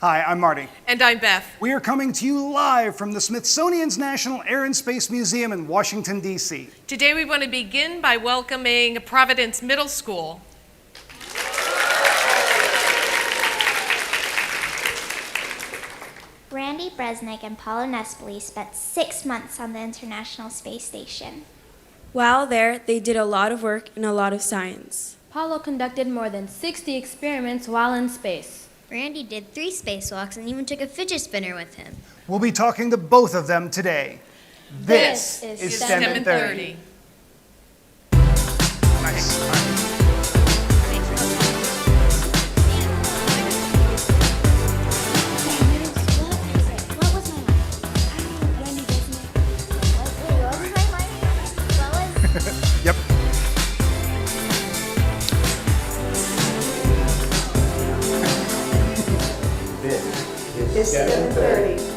Hi, I'm Marty. And I'm Beth. We are coming to you live from the Smithsonian's National Air and Space Museum in Washington, D.C. Today we want to begin by welcoming Providence Middle School. Randy, Bresnik, and Paolo Nespoli spent 6 months on the International Space Station. While there, they did a lot of work and a lot of science. Paolo conducted more than 60 experiments while in space. Randy did 3 spacewalks and even took a fidget spinner with him. We'll be talking to both of them today. This is STEM STEM in in 30. Nice. Yep. This is STEM in 30.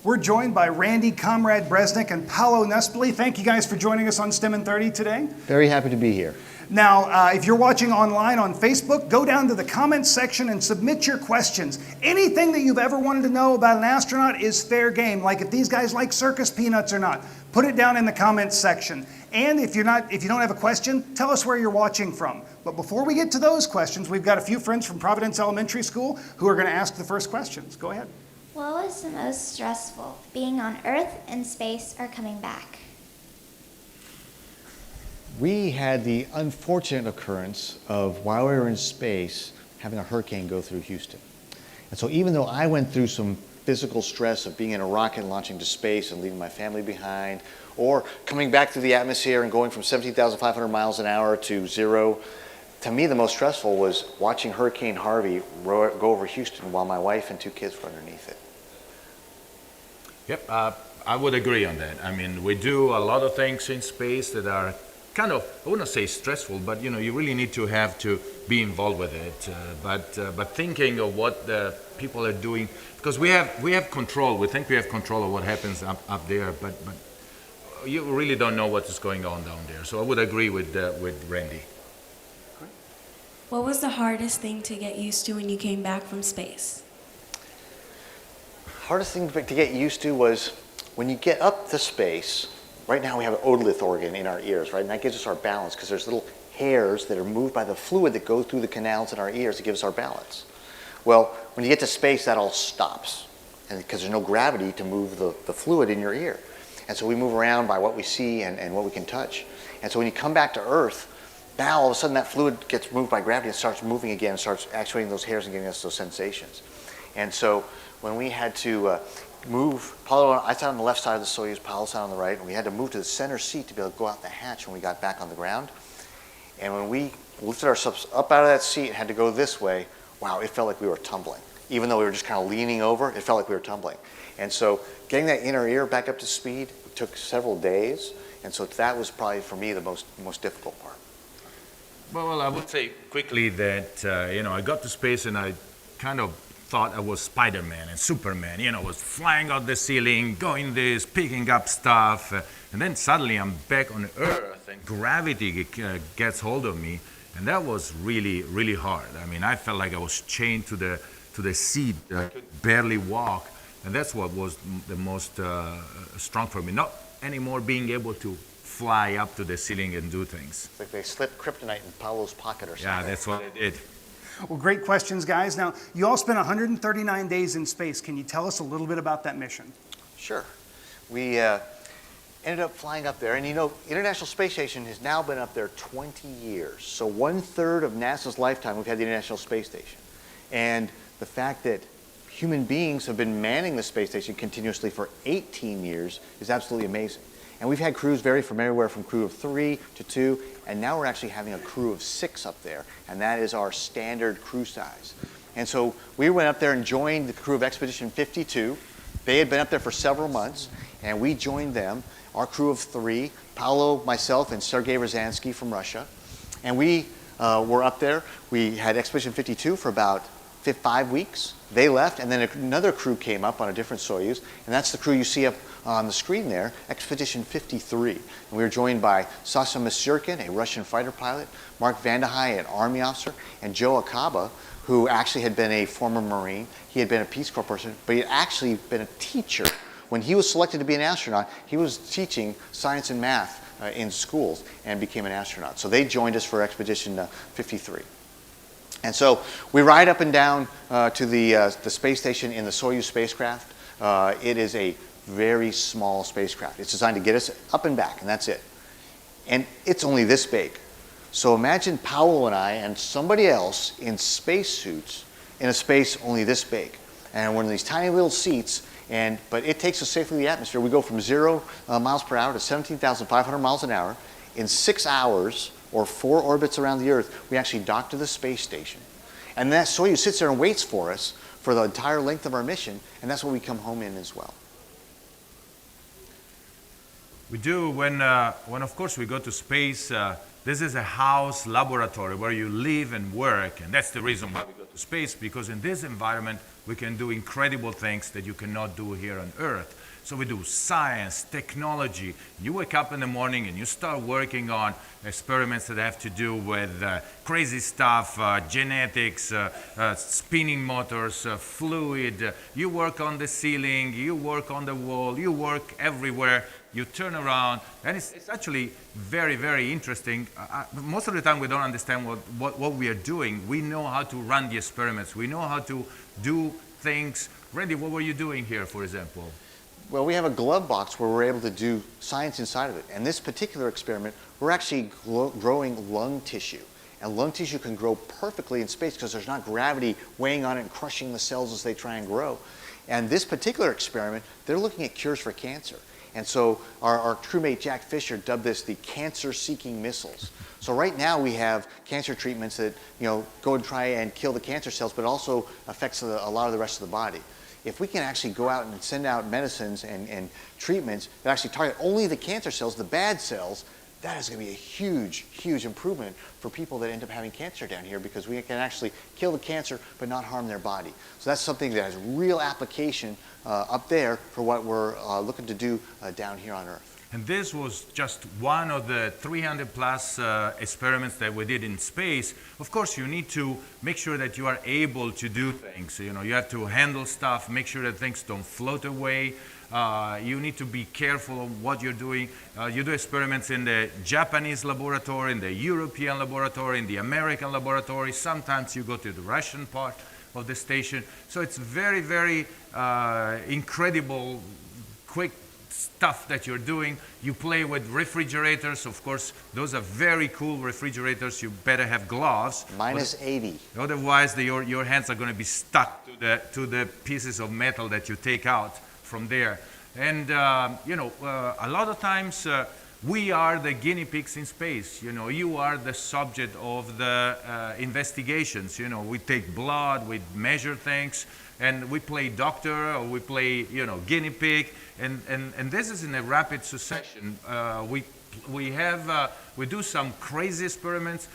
We're joined by Randy, Komrade, Bresnik, and Paolo Nespoli. Thank you guys for joining us on STEM in 30 today. Very happy to be here. Now, if you're watching online on Facebook, go down to the comments section and submit your questions. Anything that you've ever wanted to know about an astronaut is fair game, like if these guys like circus peanuts or not. Put it down in the comments section. And if you don't have a question, tell us where you're watching from. But before we get to those questions, we've got a few friends from Providence Elementary School who are going to ask the first questions. Go ahead. What was the most stressful, being on Earth, in space, or coming back? We had the unfortunate occurrence of, while we were in space, having a hurricane go through Houston. And so even though I went through some physical stress of being in a rocket and launching to space and leaving my family behind, or coming back through the atmosphere and going from 17,500 miles an hour to 0, to me the most stressful was watching Hurricane Harvey go over Houston while my wife and 2 kids were underneath it. Yep, I would agree on that. I mean, we do a lot of things in space that are kind of, I wouldn't say stressful, but you know, you really need to have to be involved with it. But thinking of what the people are doing, because we have control. We think we have control of what happens up there, but you really don't know what is going on down there. So I would agree with Randy. What was the hardest thing to get used to when you came back from space? Hardest thing to get used to was when you get up to space. Right now we have an otolith organ in our ears, right? And that gives us our balance because there's little hairs that are moved by the fluid that goes through the canals in our ears to give us our balance. Well, when you get to space, that all stops, and because there's no gravity to move the fluid in your ear. And so we move around by what we see and what we can touch. And so when you come back to Earth, now all of a sudden that fluid gets moved by gravity and starts moving again and starts actuating those hairs and giving us those sensations. And so when we had to move, I sat on the left side of the Soyuz, Paolo sat on the right, and we had to move to the center seat to be able to go out the hatch when we got back on the ground. And when we lifted ourselves up out of that seat and had to go this way, wow, it felt like we were tumbling. Even though we were just kind of leaning over, it felt like we were tumbling. And so getting that inner ear back up to speed took several days, and so that was probably for me the most difficult part. Well, I would say quickly that I got to space and I kind of thought I was Spider-Man and Superman, was flying out the ceiling, going this, picking up stuff, and then suddenly I'm back on Earth and gravity gets hold of me, and that was really, really hard. I mean, I felt like I was chained to the seat. I could barely walk, and that's what was the most strong for me. Not anymore being able to fly up to the ceiling and do things. It's like they slipped kryptonite in Paolo's pocket or something. Yeah, that's what they did. Well, great questions, guys. Now, you all spent 139 days in space. Can you tell us a little bit about that mission? Sure. We ended up flying up there, and International Space Station has now been up there 20 years. So 1/3 of NASA's lifetime we've had the International Space Station. And the fact that human beings have been manning the space station continuously for 18 years is absolutely amazing. And we've had crews vary from everywhere from crew of 3 to 2, and now we're actually having a crew of 6 up there, and that is our standard crew size. And so we went up there and joined the crew of Expedition 52. They had been up there for several months, and we joined them, our crew of 3, Paolo, myself, and Sergei Ryazanskiy from Russia. And we were up there. We had Expedition 52 for about 5 weeks. They left, and then another crew came up on a different Soyuz, and that's the crew you see up on the screen there, Expedition 53. And we were joined by Sasha Misurkin, a Russian fighter pilot, Mark Vandehei, an Army officer, and Joe Akaba, who actually had been a former Marine. He had been a Peace Corps person, but he had actually been a teacher. When he was selected to be an astronaut, he was teaching science and math in schools and became an astronaut. So they joined us for Expedition 53. And so we ride up and down to the space station in the Soyuz spacecraft. It is a very small spacecraft. It's designed to get us up and back, and that's it. And it's only this big. So imagine Paolo and I and somebody else in spacesuits in a space only this big. And we're in these tiny little seats, but it takes us safely to the atmosphere. We go from 0 miles per hour to 17,500 miles an hour. In 6 hours, or 4 orbits around the Earth, we actually dock to the space station. And that Soyuz sits there and waits for us for the entire length of our mission, and that's what we come home in as well. We do when of course we go to space. This is a house laboratory where you live and work, and that's the reason why we go to space, because in this environment we can do incredible things that you cannot do here on Earth. So we do science, technology. You wake up in the morning and you start working on experiments that have to do with crazy stuff, genetics, spinning motors, fluid. You work on the ceiling, you work on the wall, you work everywhere. You turn around, and it's actually very, very interesting. Most of the time we don't understand what we are doing. We know how to run the experiments. We know how to do things. Randy, what were you doing here, for example? Well, we have a glove box where we're able to do science inside of it. And this particular experiment, we're actually growing lung tissue. And lung tissue can grow perfectly in space because there's not gravity weighing on it and crushing the cells as they try and grow. And this particular experiment, they're looking at cures for cancer. And so our crewmate Jack Fisher dubbed this the cancer-seeking missiles. So right now we have cancer treatments that go and try and kill the cancer cells, but also affects a lot of the rest of the body. If we can actually go out and send out medicines and treatments that actually target only the cancer cells, the bad cells, that is going to be a huge, huge improvement for people that end up having cancer down here, because we can actually kill the cancer but not harm their body. So that's something that has real application up there for what we're looking to do down here on Earth. And this was just one of the 300 plus experiments that we did in space. Of course, you need to make sure that you are able to do things. You have to handle stuff, make sure that things don't float away. You need to be careful of what you're doing. You do experiments in the Japanese laboratory, in the European laboratory, in the American laboratory. Sometimes you go to the Russian part of the station. So it's very, very incredible, quick stuff that you're doing. You play with refrigerators. Of course, those are very cool refrigerators. You better have gloves. Minus 80. Otherwise, your hands are going to be stuck to the pieces of metal that you take out from there. And a lot of times we are the guinea pigs in space. You are the subject of the investigations. We take blood, we measure things, and we play doctor, or we play guinea pig, and this is in a rapid succession. We do some crazy experiments.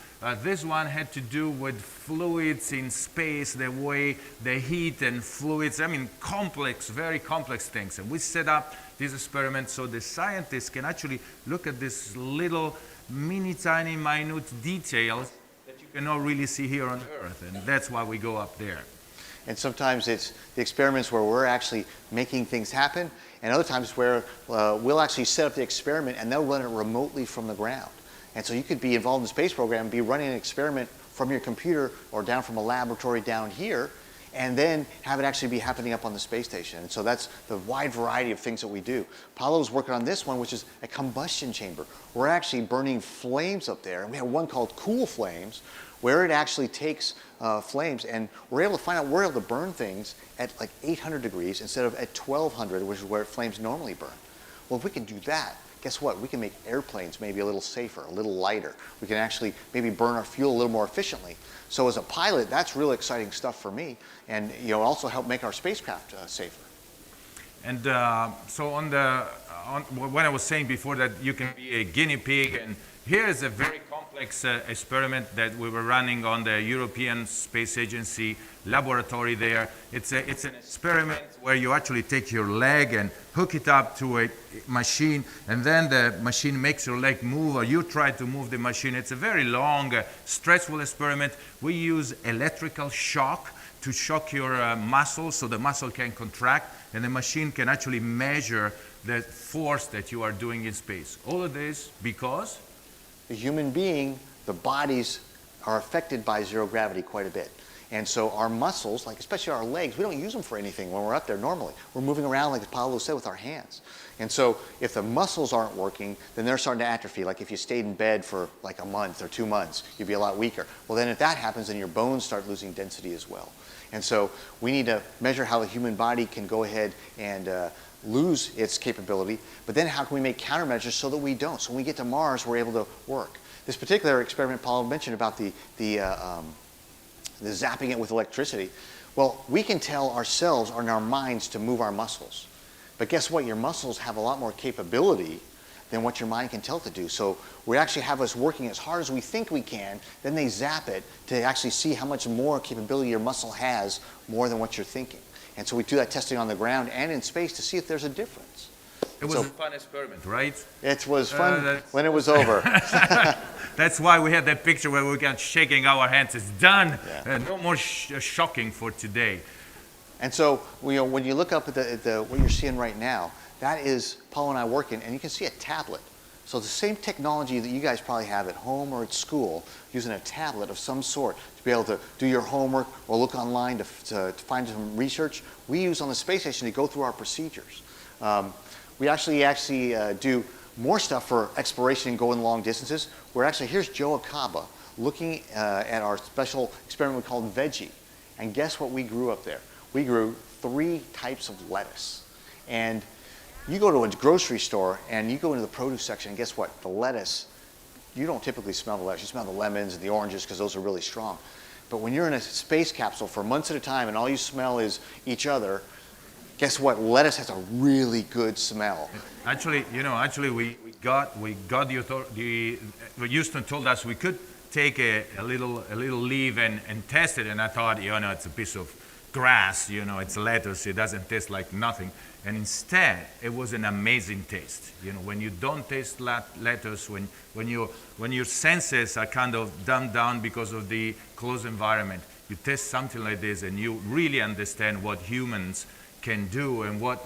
This one had to do with fluids in space, the way the heat and fluids, complex, very complex things. And we set up this experiment so the scientists can actually look at this little mini tiny minute details that you cannot really see here on Earth. And that's why we go up there. And sometimes it's the experiments where we're actually making things happen, and other times where we'll actually set up the experiment and they'll run it remotely from the ground. And so you could be involved in the space program, be running an experiment from your computer or down from a laboratory down here, and then have it actually be happening up on the space station. And so that's the wide variety of things that we do. Paolo's working on this one, which is a combustion chamber. We're actually burning flames up there, and we have one called Cool Flames, where it actually takes flames, and we're able to find out we're able to burn things at like 800 degrees instead of at 1200, which is where flames normally burn. Well, if we can do that, guess what? We can make airplanes maybe a little safer, a little lighter. We can actually maybe burn our fuel a little more efficiently. So as a pilot, that's really exciting stuff for me, and also help make our spacecraft safer. And so when I was saying before that you can be a guinea pig, and here is a very complex experiment that we were running on the European Space Agency laboratory there. It's an experiment where you actually take your leg and hook it up to a machine, and then the machine makes your leg move, or you try to move the machine. It's a very long, stressful experiment. We use electrical shock to shock your muscle so the muscle can contract, and the machine can actually measure the force that you are doing in space. All of this because The human being, the bodies are affected by zero gravity quite a bit. And so our muscles, like especially our legs, we don't use them for anything when we're up there normally. We're moving around, like Paolo said, with our hands. And so if the muscles aren't working, then they're starting to atrophy. Like if you stayed in bed for like a month or 2 months, you'd be a lot weaker. Well, then if that happens, then your bones start losing density as well. And so we need to measure how the human body can go ahead and lose its capability, but then how can we make countermeasures so that we don't? So when we get to Mars, we're able to work. This particular experiment Paul mentioned about the zapping it with electricity, well, we can tell ourselves or in our minds to move our muscles. But guess what? Your muscles have a lot more capability than what your mind can tell it to do. So we actually have us working as hard as we think we can, then they zap it to actually see how much more capability your muscle has more than what you're thinking. And so we do that testing on the ground and in space to see if there's a difference. it was a fun experiment, right? It was fun when it was over. That's why we had that picture where we got shaking our hands. It's done. Yeah. No more shocking for today. And so when you look up at what you're seeing right now, that is Paul and I working, and you can see a tablet. So the same technology that you guys probably have at home or at school, using a tablet of some sort to be able to do your homework or look online to find some research, we use on the space station to go through our procedures. We actually do more stuff for exploration and going long distances. Here's Joe Acaba looking at our special experiment we called Veggie. And guess what we grew up there? We grew 3 types of lettuce. And you go to a grocery store and you go into the produce section, and guess what? The lettuce, you don't typically smell the lettuce. You smell the lemons and the oranges because those are really strong. But when you're in a space capsule for months at a time and all you smell is each other, guess what? Lettuce has a really good smell. Actually, we got Houston told us we could take a little leaf and test it, and I thought, it's a piece of grass, it's lettuce, it doesn't taste like nothing. And instead, it was an amazing taste. When you don't taste lettuce, when your senses are kind of dumbed down because of the closed environment, you taste something like this and you really understand what humans can do and what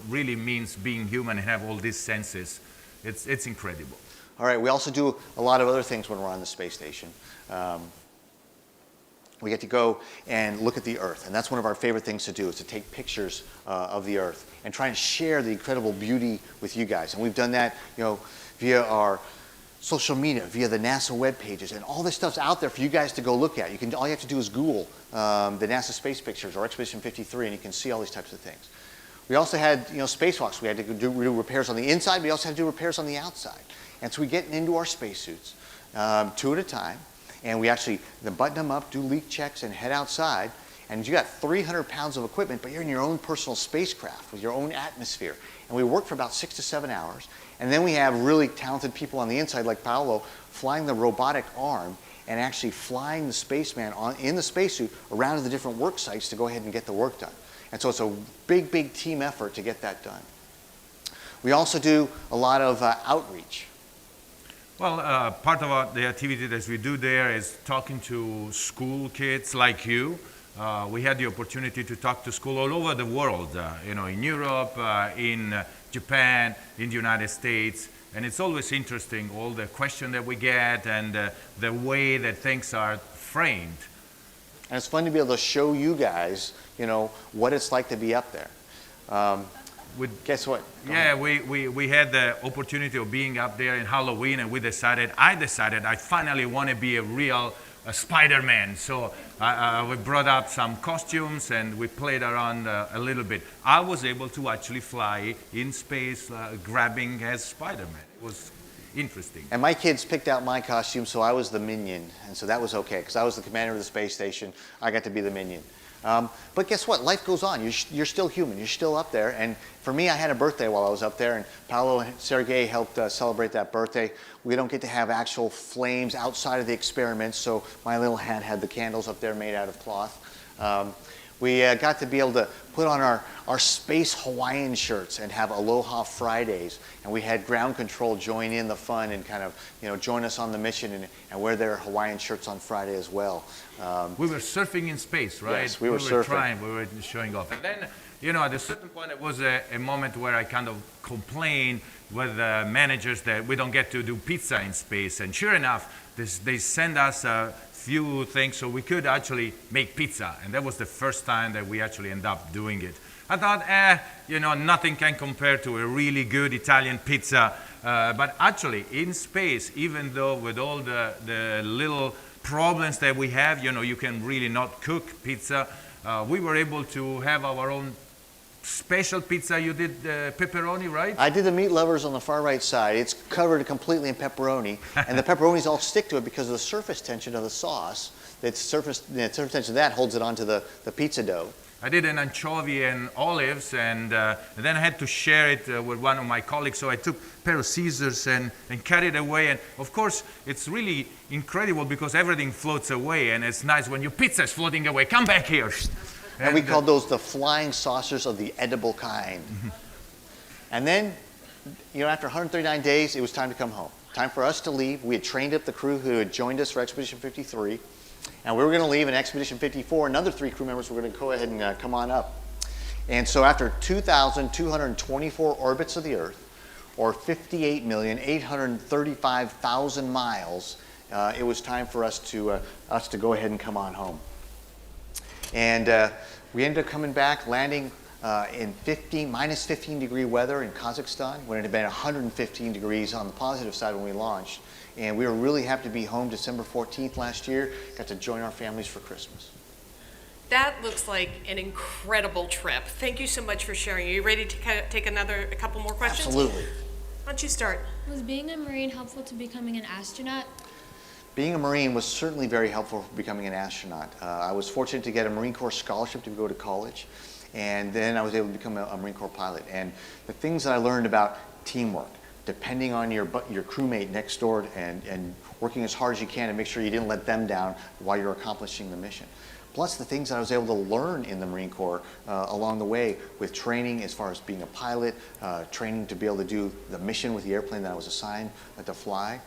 really means being human and have all these senses. It's incredible. All right, we also do a lot of other things when we're on the space station. We get to go and look at the Earth, and that's one of our favorite things to do, is to take pictures of the Earth and try and share the incredible beauty with you guys. And we've done that, via our social media, via the NASA web pages, and all this stuff's out there for you guys to go look at. All you have to do is Google the NASA space pictures or Expedition 53, and you can see all these types of things. We also had, spacewalks. We had to do repairs on the inside. We also had to do repairs on the outside. And so we get into our spacesuits, 2 at a time. And we actually button them up, do leak checks, and head outside. And you got 300 pounds of equipment, but you're in your own personal spacecraft with your own atmosphere. And we work for about 6 to 7 hours. And then we have really talented people on the inside, like Paolo, flying the robotic arm and actually flying the spaceman in the spacesuit around to the different work sites to go ahead and get the work done. And so it's a big, big team effort to get that done. We also do a lot of outreach. Well, part of the activity that we do there is talking to school kids like you. We had the opportunity to talk to school all over the world, in Europe, in Japan, in the United States. And it's always interesting, all the questions that we get and the way that things are framed. And it's fun to be able to show you guys, what it's like to be up there. Guess what? Yeah, we had the opportunity of being up there in Halloween, and I finally want to be a real Spider-Man. So we brought up some costumes and we played around a little bit. I was able to actually fly in space, grabbing as Spider-Man. interesting. And my kids picked out my costume, so I was the minion. And so that was okay, because I was the commander of the space station. I got to be the minion. But guess what? Life goes on. You're still human. You're still up there. And for me, I had a birthday while I was up there, and Paolo and Sergei helped celebrate that birthday. We don't get to have actual flames outside of the experiments, so my little hand had the candles up there made out of cloth. We got to be able to put on our space Hawaiian shirts and have Aloha Fridays. And we had ground control join in the fun and kind of, join us on the mission and wear their Hawaiian shirts on Friday as well. We were surfing in space, right? Yes, we were surfing. We were showing off. And then, at a certain point, it was a moment where I kind of complained with the managers that we don't get to do pizza in space. And sure enough, they send us a few things so we could actually make pizza. And that was the first time that we actually ended up doing it. I thought, nothing can compare to a really good Italian pizza. But actually, in space, even though with all the little problems that we have, you can really not cook pizza, we were able to have our own special pizza. You did pepperoni, right? I did the meat lovers on the far right side. It's covered completely in pepperoni, and the pepperonis all stick to it because of the surface tension of the sauce. The surface tension of that holds it onto the pizza dough. I did an anchovy and olives, and then I had to share it with one of my colleagues, so I took a pair of scissors and cut it away. And of course, it's really incredible because everything floats away, and it's nice when your pizza is floating away. Come back here. And we called those the flying saucers of the edible kind. And then, after 139 days, it was time to come home. Time for us to leave. We had trained up the crew who had joined us for Expedition 53. And we were going to leave in Expedition 54. Another 3 crew members were going to go ahead and come on up. And so after 2,224 orbits of the Earth, or 58,835,000 miles, it was time for us to go ahead and come on home. And we ended up coming back, landing in minus 15 degree weather in Kazakhstan, when it had been 115 degrees on the positive side when we launched. And we were really happy to be home December 14th last year, got to join our families for Christmas. That looks like an incredible trip. Thank you so much for sharing. Are you ready to take a couple more questions? Absolutely. Why don't you start? Was being a Marine helpful to becoming an astronaut? Being a Marine was certainly very helpful for becoming an astronaut. I was fortunate to get a Marine Corps scholarship to go to college, and then I was able to become a Marine Corps pilot. And the things that I learned about teamwork, depending on your crewmate next door and working as hard as you can to make sure you didn't let them down while you're accomplishing the mission. Plus the things that I was able to learn in the Marine Corps along the way with training as far as being a pilot, training to be able to do the mission with the airplane that I was assigned to fly.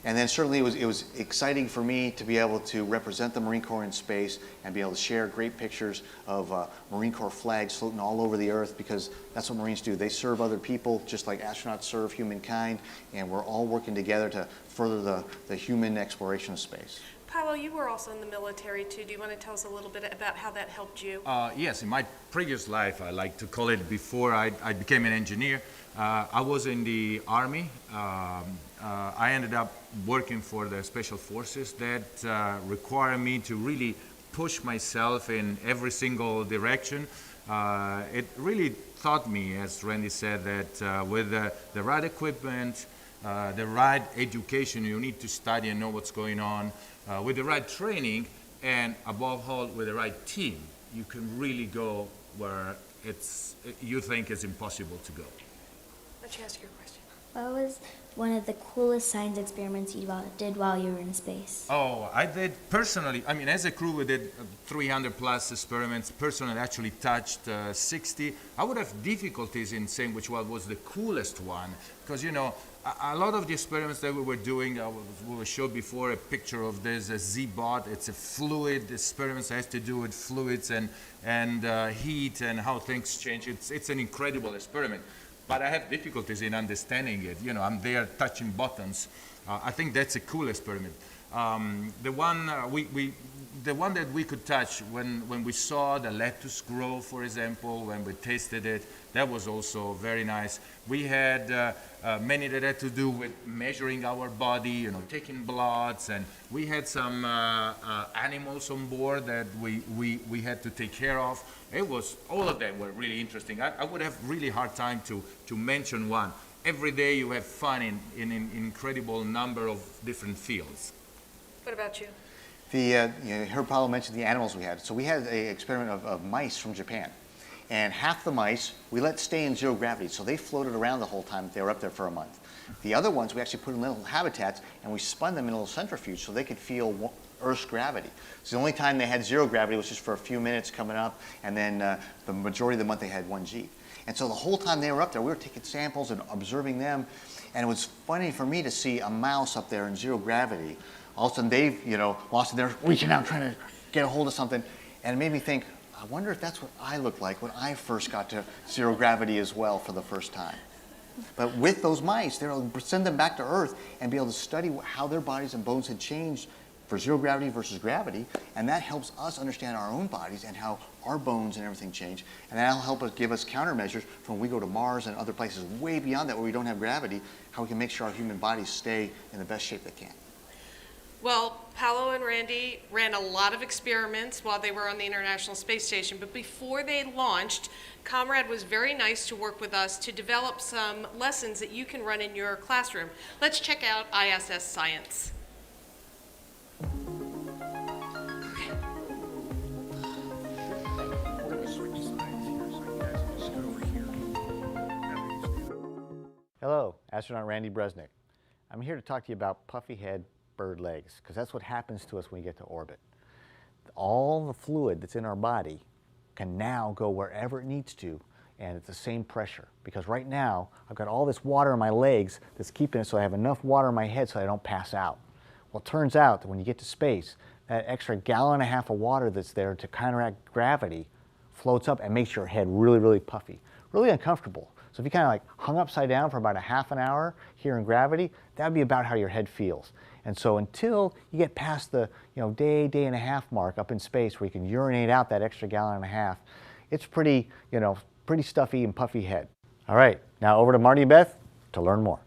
And then certainly it was exciting for me to be able to represent the Marine Corps in space and be able to share great pictures of Marine Corps flags floating all over the Earth, because that's what Marines do. They serve other people just like astronauts serve humankind, and we're all working together to further the human exploration of space. Paolo, you were also in the military too. Do you want to tell us a little bit about how that helped you? Yes, in my previous life, I like to call it, before I became an engineer, I was in the Army. I ended up working for the Special Forces that require me to really push myself in every single direction. It really taught me, as Randy said, that with the right equipment, the right education, you need to study and know what's going on. With the right training, and above all, with the right team, you can really go where you think it's impossible to go. Let you ask your question. What was one of the coolest science experiments you did while you were in space? Oh, I did personally, as a crew, we did 300 plus experiments. Personally, actually touched 60. I would have difficulties in saying which one was the coolest one, because, a lot of the experiments that we were doing, we showed before a picture of this Z-bot. It's a fluid experiment that has to do with fluids and heat and how things change. It's an incredible experiment. But I have difficulties in understanding it. I'm there touching buttons. I think that's a cool experiment. The one that we could touch when we saw the lettuce grow, for example, when we tasted it, that was also very nice. We had many that had to do with measuring our body, taking bloods, and we had some animals on board that we had to take care of. All of them were really interesting. I would have really hard time to mention one. every day you have fun in an incredible number of different fields. What about you? You heard Paolo mention the animals we had. So we had an experiment of mice from Japan. And half the mice we let stay in zero gravity. So they floated around the whole time they were up there for a month. The other ones we actually put in little habitats and we spun them in a little centrifuge so they could feel Earth's gravity. So the only time they had zero gravity was just for a few minutes coming up, and then the majority of the month they had 1G. And so the whole time they were up there, we were taking samples and observing them. And it was funny for me to see a mouse up there in zero gravity. All of a sudden they've, lost it. They're reaching out, trying to get a hold of something. And it made me think, I wonder if that's what I looked like when I first got to zero gravity as well for the first time. But with those mice, they'll send them back to Earth and be able to study how their bodies and bones had changed for zero gravity versus gravity. And that helps us understand our own bodies and how our bones and everything change. And that'll help us give us countermeasures for when we go to Mars and other places way beyond that where we don't have gravity, how we can make sure our human bodies stay in the best shape they can. Well, Paolo and Randy ran a lot of experiments while they were on the International Space Station, but before they launched, Komrade was very nice to work with us to develop some lessons that you can run in your classroom. Let's check out ISS Science. Hello, Astronaut Randy Bresnik. I'm here to talk to you about puffy head bird legs, because that's what happens to us when we get to orbit. All the fluid that's in our body can now go wherever it needs to, and at the same pressure. Because right now, I've got all this water in my legs that's keeping it so I have enough water in my head so I don't pass out. Well, it turns out that when you get to space, that extra 1.5 gallons of water that's there to counteract gravity floats up and makes your head really, really puffy, really uncomfortable. So if you kind of like hung upside down for about a half an hour here in gravity, that would be about how your head feels. And so until you get past the day and a half mark up in space where you can urinate out that extra 1.5 gallons, it's pretty, pretty stuffy and puffy head. All right, now over to Marty and Beth to learn more.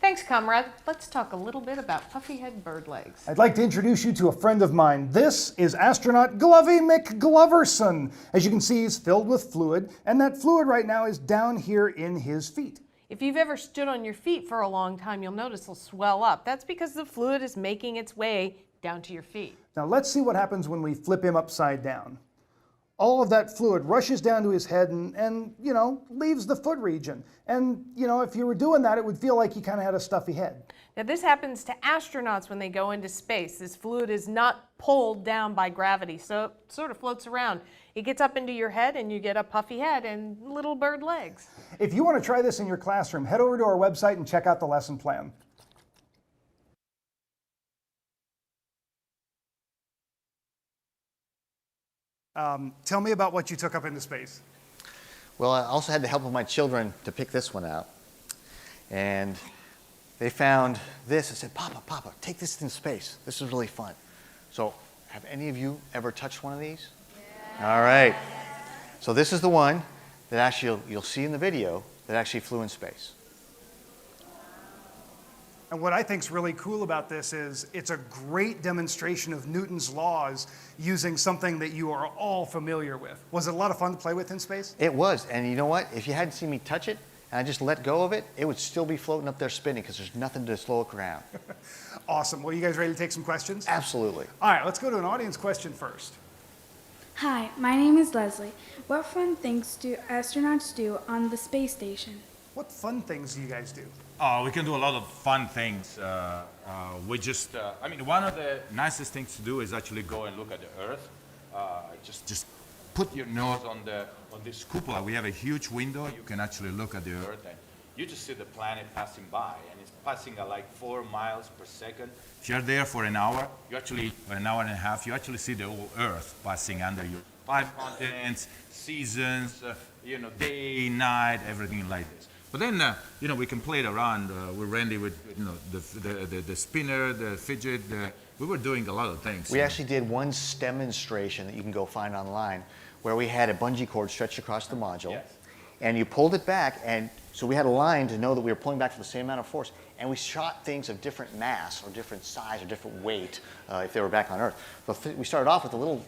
Thanks, Komrade. Let's talk a little bit about puffy head bird legs. I'd like to introduce you to a friend of mine. This is astronaut Glovey McGloverson. As you can see, he's filled with fluid, and that fluid right now is down here in his feet. If you've ever stood on your feet for a long time, you'll notice they'll swell up. That's because the fluid is making its way down to your feet. Now let's see what happens when we flip him upside down. All of that fluid rushes down to his head and leaves the foot region. And, if you were doing that, it would feel like you kind of had a stuffy head. Now this happens to astronauts when they go into space. This fluid is not pulled down by gravity, so it sort of floats around. It gets up into your head and you get a puffy head and little bird legs. If you want to try this in your classroom, head over to our website and check out the lesson plan. Tell me about what you took up into space. Well, I also had the help of my children to pick this one out. And they found this and said, Papa, take this in space. This is really fun. So have any of you ever touched one of these? Yeah. All right. So this is the one that actually you'll see in the video that actually flew in space. And what I think is really cool about this is it's a great demonstration of Newton's laws using something that you are all familiar with. Was it a lot of fun to play with in space? It was. And you know what? If you hadn't seen me touch it and I just let go of it, it would still be floating up there spinning because there's nothing to slow it down. Awesome. Well, you guys ready to take some questions? Absolutely. All right, let's go to an audience question first. Hi, my name is Leslie. What fun things do astronauts do on the space station? What fun things do you guys do? Oh, we can do a lot of fun things. One of the nicest things to do is actually go and look at the Earth. Just put your nose on this cupola. We have a huge window. You can actually look at the Earth, and you just see the planet passing by, and it's passing at like 4 miles per second. If you're there for an hour, or an hour and a half, you actually see the whole Earth passing under you. 5 continents, seasons, day, night, everything like this. But then, we can play it around with Randy with, the spinner, the fidget. We were doing a lot of things. We actually did one demonstration that you can go find online where we had a bungee cord stretched across the module. Yes. And you pulled it back, and so we had a line to know that we were pulling back for the same amount of force. And we shot things of different mass or different size or different weight if they were back on Earth. So we started off with a little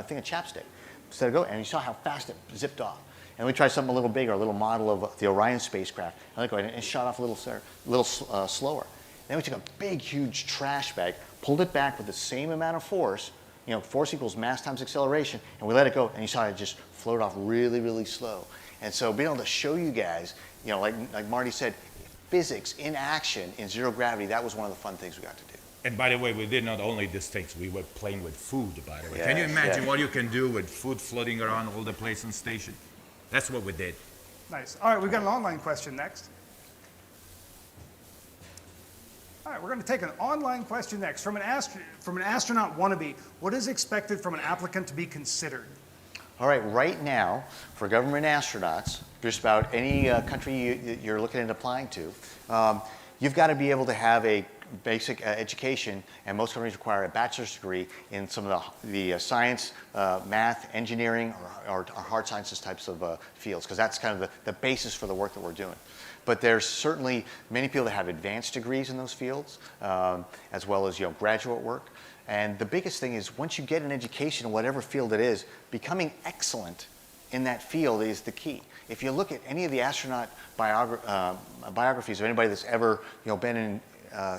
thing of chapstick. And you saw how fast it zipped off. And we tried something a little bigger, a little model of the Orion spacecraft. And it shot off a little slower. Then we took a big, huge trash bag, pulled it back with the same amount of force, force equals mass times acceleration, and we let it go, and you saw it just float off really, really slow. And so being able to show you guys, like Marty said, physics in action in zero gravity, that was one of the fun things we got to do. And by the way, we did not only these things, we were playing with food, by the way. Yeah, Can you imagine what you can do with food floating around all the place on station? That's what we did. Nice. All right, we've got an online question next. All right, we're going to take an online question next. From an astronaut wannabe, what is expected from an applicant to be considered? All right, right now, for government astronauts, just about any country you're looking at applying to, you've got to be able to have a basic education, and most countries require a bachelor's degree in some of the science, math, engineering, or hard sciences types of fields, because that's kind of the basis for the work that we're doing. But there's certainly many people that have advanced degrees in those fields, as well as graduate work. And the biggest thing is once you get an education in whatever field it is, becoming excellent in that field is the key. If you look at any of the astronaut biographies of anybody that's ever been in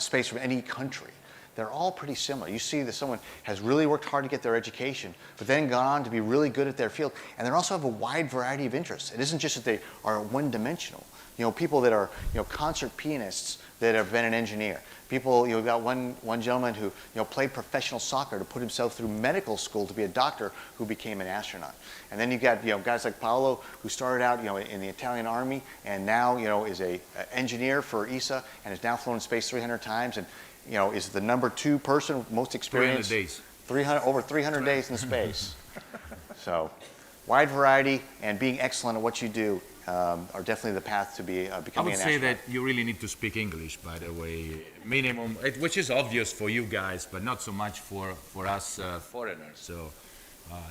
space from any country, they're all pretty similar. You see that someone has really worked hard to get their education, but then gone on to be really good at their field, and they also have a wide variety of interests. It isn't just that they are one-dimensional. People that are concert pianists that have been an engineer. People, we've got one gentleman who played professional soccer to put himself through medical school to be a doctor who became an astronaut. And then you've got guys like Paolo who started out in the Italian army and now is a engineer for ESA and has now flown in space 300 times and is the #2 person most experienced. 300 days. Over 300 days in space. So, wide variety and being excellent at what you do are definitely the path to be becoming an astronaut. I would say that you really need to speak English, by the way, minimum, which is obvious for you guys, but not so much for us foreigners. So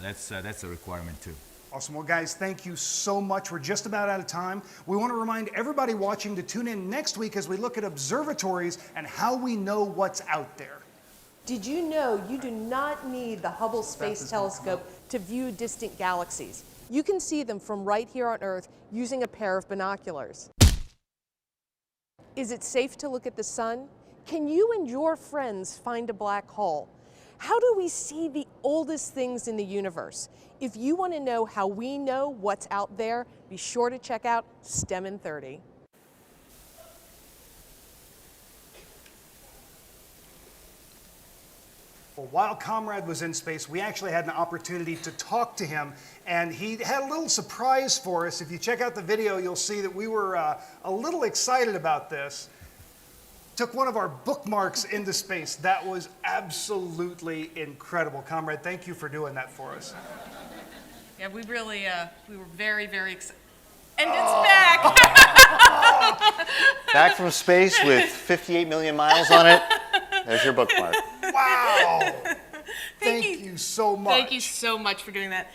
that's a requirement too. Awesome. Well, guys, thank you so much. We're just about out of time. We want to remind everybody watching to tune in next week as we look at observatories and how we know what's out there. Did you know you do not need the Hubble Space Telescope to view distant galaxies? You can see them from right here on Earth using a pair of binoculars. Is it safe to look at the sun? Can you and your friends find a black hole? How do we see the oldest things in the universe? If you want to know how we know what's out there, be sure to check out STEM in 30. Well, while Komrade was in space, we actually had an opportunity to talk to him, and he had a little surprise for us. If you check out the video, you'll see that we were a little excited about this. Took one of our bookmarks into space. That was absolutely incredible. Komrade, thank you for doing that for us. Yeah, we really, we were very, very excited. And it's back! Back from space with 58 million miles on it. There's your bookmark. Wow! Thank you so much. Thank you so much for doing that.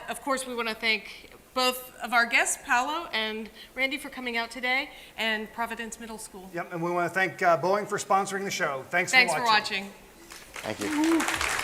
Of course, we want to thank both of our guests, Paolo and Randy, for coming out today, and Providence Middle School. Yep, and we want to thank Boeing for sponsoring the show. Thanks for watching. Thanks for watching. Thank you.